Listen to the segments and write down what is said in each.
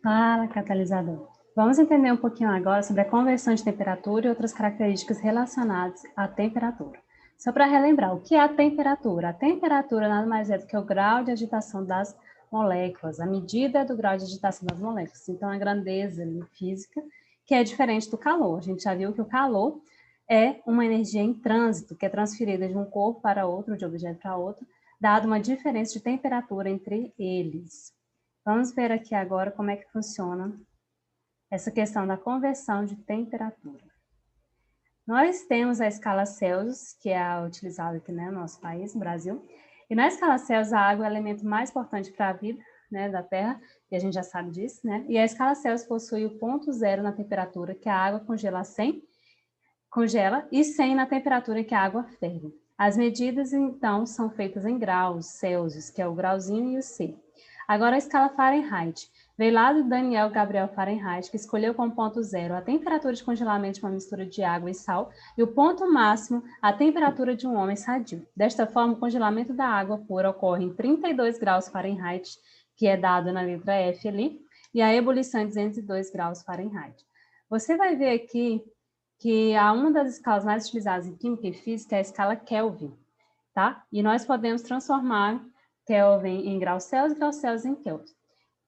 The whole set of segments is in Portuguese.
Fala, catalisador. Vamos entender um pouquinho agora sobre a conversão de temperatura e outras características relacionadas à temperatura. Só para relembrar, o que é a temperatura? A temperatura nada mais é do que o grau de agitação das moléculas, a medida do grau de agitação das moléculas. Então, a grandeza física, que é diferente do calor. A gente já viu que o calor é uma energia em trânsito, que é transferida de um corpo para outro, de um objeto para outro, dado uma diferença de temperatura entre eles. Vamos ver aqui agora como é que funciona essa questão da conversão de temperatura. Nós temos a escala Celsius, que é a utilizada aqui no nosso país, Brasil, e na escala Celsius a água é o elemento mais importante para a vida, né, da Terra, e a gente já sabe disso, né? E a escala Celsius possui o ponto zero na temperatura que a água congela e 100 na temperatura que a água ferve. As medidas, então, são feitas em graus Celsius, que é o grauzinho e o C. Agora a escala Fahrenheit. Veio lá do Daniel Gabriel Fahrenheit, que escolheu como ponto zero a temperatura de congelamento de uma mistura de água e sal e o ponto máximo a temperatura de um homem sadio. Desta forma, o congelamento da água pura ocorre em 32 graus Fahrenheit, que é dado na letra F ali, e a ebulição em 202 graus Fahrenheit. Você vai ver aqui que uma das escalas mais utilizadas em química e física é a escala Kelvin, tá? E nós podemos transformar Kelvin em graus Celsius em Kelvin.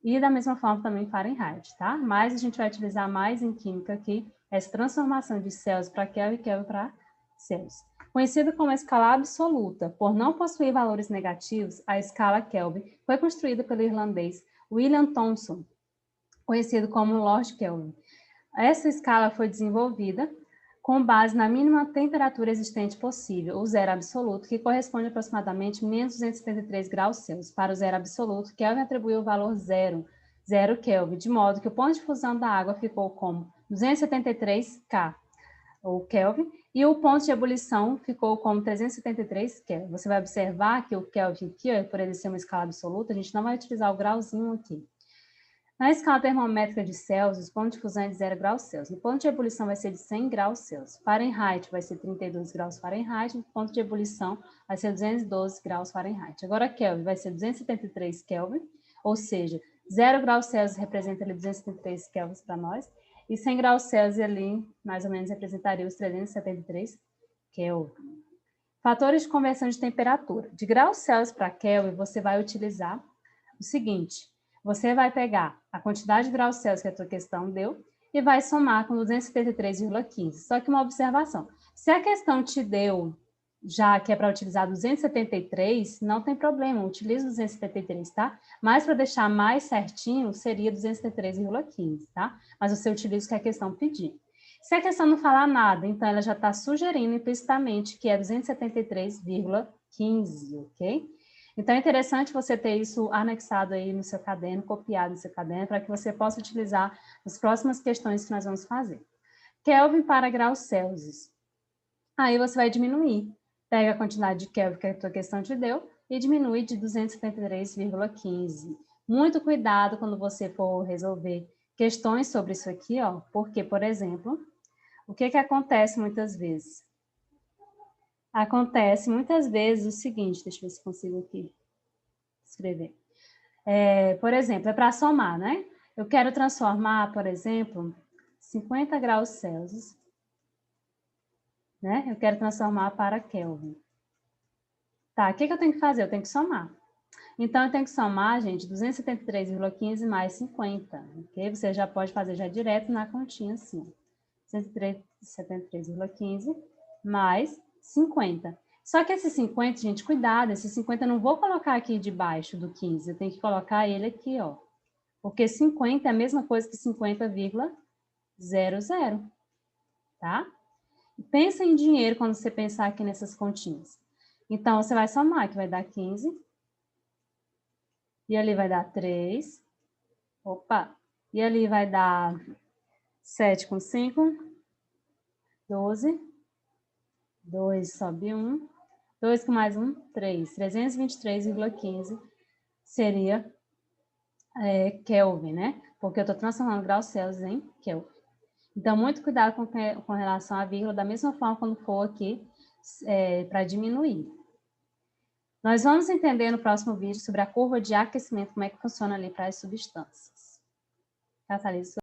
E da mesma forma também Fahrenheit, tá? Mas a gente vai utilizar mais em química aqui essa transformação de Celsius para Kelvin e Kelvin para Celsius. Conhecida como a escala absoluta, por não possuir valores negativos, a escala Kelvin foi construída pelo irlandês William Thomson, conhecido como Lord Kelvin. Essa escala foi desenvolvida com base na mínima temperatura existente possível, o zero absoluto, que corresponde a aproximadamente menos 273 graus Celsius. Para o zero absoluto, Kelvin atribuiu o valor zero Kelvin, de modo que o ponto de fusão da água ficou como 273 K, ou Kelvin, e o ponto de ebulição ficou como 373 Kelvin. Você vai observar que o Kelvin aqui, por ele ser uma escala absoluta, a gente não vai utilizar o grauzinho aqui. Na escala termométrica de Celsius, o ponto de fusão é de 0 graus Celsius. O ponto de ebulição vai ser de 100 graus Celsius. Fahrenheit vai ser 32 graus Fahrenheit. O ponto de ebulição vai ser 212 graus Fahrenheit. Agora, Kelvin vai ser 273 Kelvin, ou seja, 0 graus Celsius representa ali 273 Kelvin para nós. E 100 graus Celsius ali, mais ou menos, representaria os 373 Kelvin. Fatores de conversão de temperatura. De graus Celsius para Kelvin, você vai utilizar o seguinte: você vai pegar a quantidade de graus Celsius que a tua questão deu e vai somar com 273,15. Só que uma observação: se a questão te deu já que é para utilizar 273, não tem problema, utilize 273, tá? Mas para deixar mais certinho, seria 273,15, tá? Mas você utiliza o que a questão pedir. Se a questão não falar nada, então ela já está sugerindo implicitamente que é 273,15, ok? Então, é interessante você ter isso anexado aí no seu caderno, copiado no seu caderno, para que você possa utilizar nas próximas questões que nós vamos fazer. Kelvin para graus Celsius. Aí você vai diminuir. Pega a quantidade de Kelvin que a tua questão te deu e diminui de 273,15. Muito cuidado quando você for resolver questões sobre isso aqui, ó, porque, por exemplo, o que acontece muitas vezes? Acontece muitas vezes o seguinte, deixa eu ver se consigo aqui escrever. Por exemplo, é para somar, né? Eu quero transformar, por exemplo, 50 graus Celsius, né? Eu quero transformar para Kelvin. Tá, o que eu tenho que fazer? Eu tenho que somar. Então, eu tenho que somar, gente, 273,15 mais 50, ok? Você já pode fazer já direto na continha, assim. 273,15 mais 50. Só que esse 50, gente, cuidado, esse 50 eu não vou colocar aqui debaixo do 15, eu tenho que colocar ele aqui, ó. Porque 50 é a mesma coisa que 50,00, tá? Pensa em dinheiro quando você pensar aqui nessas continhas. Então, você vai somar, que vai dar 15. E ali vai dar 3. Opa! E ali vai dar 7 com 5. 12. 2 sobe 1. 2 com mais 1, 3. 323,15 seria Kelvin, né? Porque eu estou transformando graus Celsius em Kelvin. Então, muito cuidado com relação à vírgula, da mesma forma quando for aqui para diminuir. Nós vamos entender no próximo vídeo sobre a curva de aquecimento, como é que funciona ali para as substâncias. Tá, Thalys?